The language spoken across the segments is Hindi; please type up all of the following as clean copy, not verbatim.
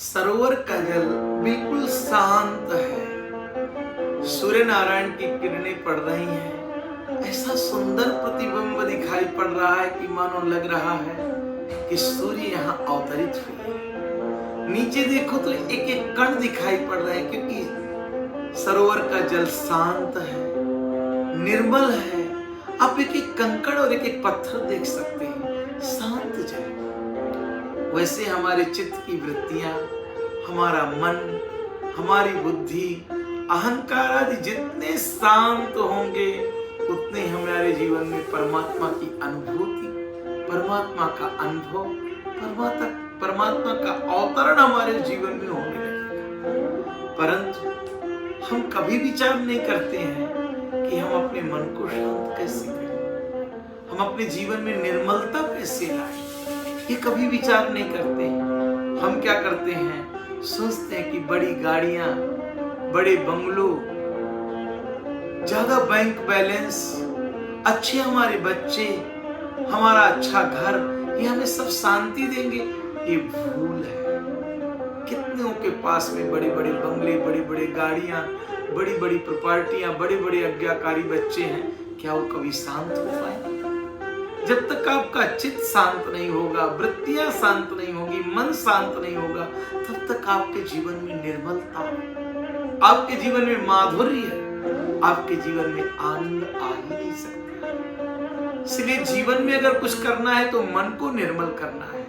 सरोवर का जल बिल्कुल शांत है। सूर्य नारायण की किरणें पड़ रही हैं। ऐसा सुंदर प्रतिबिंब दिखाई पड़ रहा है कि मानो लग रहा है कि सूर्य यहाँ अवतरित हुए हैं। नीचे देखो तो एक एक कण दिखाई पड़ रहा है, क्योंकि सरोवर का जल शांत है, निर्मल है। आप एक एक कंकड़ और एक एक पत्थर देख सकते हैं, शांत जल। वैसे हमारे चित्त की वृत्तियां, हमारा मन, हमारी बुद्धि, अहंकार आदि जितने शांत होंगे उतने हमारे जीवन में परमात्मा की अनुभूति, परमात्मा का अनुभव, परमात्मा का अवतरण हमारे जीवन में होने लगेगा। परंतु हम कभी विचार नहीं करते हैं कि हम अपने मन को शांत कैसे करें, हम अपने जीवन में निर्मलता कैसे लाएं। ये कभी विचार नहीं करते हैं। हम क्या करते हैं, सोचते हैं कि बड़ी गाड़ियां, बड़े बंगलो, ज्यादा बैंक बैलेंस, अच्छे हमारे बच्चे, हमारा अच्छा घर, ये हमें सब शांति देंगे। ये भूल है। कितनों के पास में बड़े बड़े बंगले, बड़ी बड़ी गाड़ियां, बड़ी बड़ी प्रॉपर्टियां, बड़े बड़े आज्ञाकारी बच्चे हैं, क्या वो कभी शांत हो पाए? जब तक आपका चित्त शांत नहीं होगा, वृत्तियां शांत नहीं होगी, मन शांत नहीं होगा, तब तक आपके जीवन में निर्मलता, आपके जीवन में माधुर्य, आपके जीवन में आनंद आ ही नहीं सकता। इसलिए जीवन में अगर कुछ करना है तो मन को निर्मल करना है,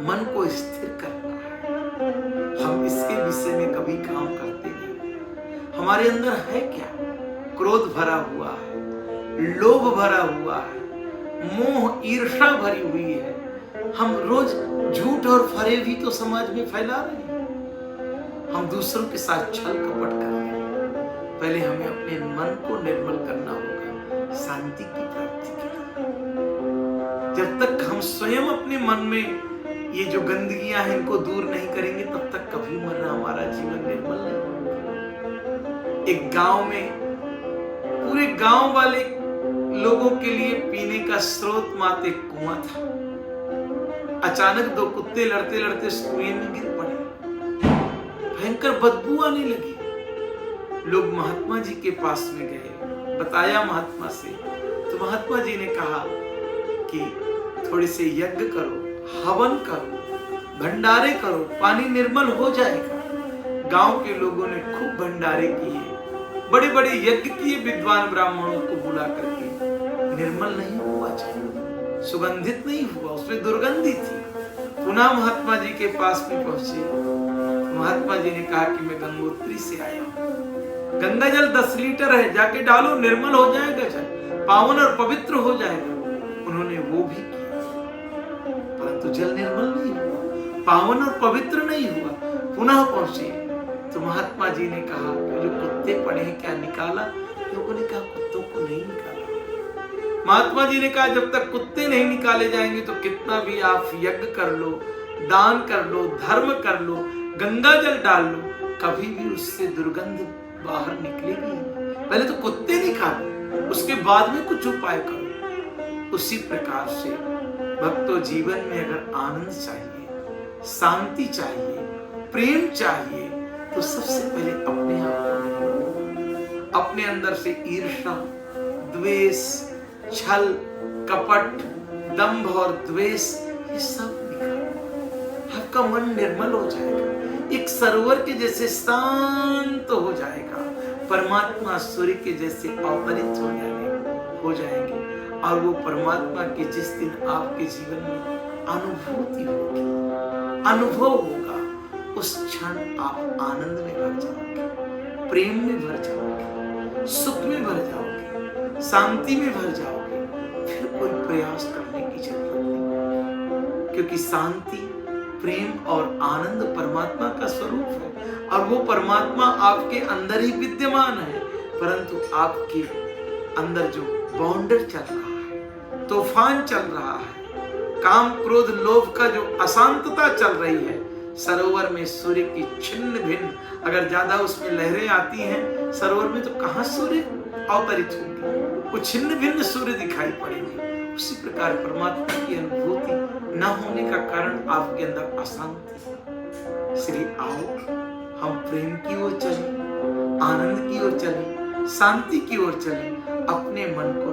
मन को स्थिर करना है। हम इसके विषय में कभी काम करते नहीं। हमारे अंदर है क्या? क्रोध भरा हुआ है, लोभ भरा हुआ है, मोह ईर्ष्या भरी हुई है। हम रोज झूठ और फरेबी तो समाज में फैला रहे हैं। हम दूसरों के साथ छल कपट कर रहे हैं। पहले हमें अपने मन को निर्मल करना होगा, शांति की प्राप्ति के लिए। जब तक हम स्वयं अपने मन में ये जो गंदगियां हैं इनको दूर नहीं करेंगे, तब तक कभी मरना हमारा जीवन निर्मल नहीं होगा। एक गांव में पूरे गांव वाले लोगों के लिए पीने का स्रोत मात्र एक कुआं था। अचानक दो कुत्ते लड़ते लड़ते उस कुएं में गिर पड़े। भयंकर बदबू आने लगी। लोग महात्मा जी के पास में गए, बताया महात्मा से, तो महात्मा जी ने कहा कि थोड़े से यज्ञ करो, हवन करो, भंडारे करो, पानी निर्मल हो जाएगा। गांव के लोगों ने खूब भंडारे किए, बड़े बड़े यज्ञ किए, विद्वान ब्राह्मणों को बुला करके। निर्मल नहीं हुआ जल, सुगंधित नहीं हुआ, उसमें दुर्गंधी थी। पुनः महात्मा जी के पास में पहुंचे। महात्मा जी ने कहा कि मैं गंगोत्री से आया हूं, गंगा जल 10 लीटर है, जाके डालो, निर्मल हो जाएगा जल, पावन और पवित्र हो जाएगा। उन्होंने वो भी किया, परंतु जल निर्मल नहीं हुआ, पावन और पवित्र नहीं हुआ। पुनः पहुंचे तो महात्मा जी ने कहा जो कुत्ते पड़े हैं क्या निकाला? लोगों ने कहा कुत्तों को नहीं निकाला। महात्मा जी ने कहा जब तक कुत्ते नहीं निकाले जाएंगे तो कितना भी आप यज्ञ कर लो, दान कर लो, धर्म कर लो, गंगा जल डाल लो, कभी भी उससे दुर्गंध बाहर निकलेगी। पहले तो कुत्ते निकालो, उसके बाद में कुछ उपाय करो। उसी प्रकार से भक्तों, जीवन में अगर आनंद चाहिए, शांति चाहिए, प्रेम चाहिए, तो सबसे पहले अपने आप को, अपने अंदर से ईर्ष्या, द्वेष, छल, कपट, दंभ और द्वेष, ये सब निकालो। आपका मन निर्मल हो जाएगा, एक सरोवर के जैसे शांत हो जाएगा, परमात्मा सूर्य के जैसे अवतरित हो जाएंगे। और वो परमात्मा की जिस दिन आपके जीवन में अनुभूति होगी, अनुभव होगा, उस क्षण आप आनंद में भर जाओगे, प्रेम में भर जाओगे, सुख में भर जाओगे, शांति में भर जाओगे। फिर कोई प्रयास करने की जरूरत नहीं, क्योंकि शांति, प्रेम और आनंद परमात्मा का स्वरूप है। और वो परमात्मा आपके अंदर ही विद्यमान है, परंतु आपके अंदर जो बाउंडर चल रहा है, तूफान चल रहा है, काम, क्रोध, लोभ का जो अशांतता चल रही है, सरोवर में सूर्य की छिन्न भिन्न, अगर ज्यादा उसमें लहरें आती हैं सरोवर में, तो कहां सूर्य अवतरित होंगे? वो छिन्न भिन्न सूर्य दिखाई पड़ेंगे। उसी प्रकार परमात्मा की अनुभूति न होने का कारण आपके अंदर अशांति, इसलिए आओ हम प्रेम की ओर चलें, आनंद की ओर चलें, शांति की ओर चलें, अपने मन को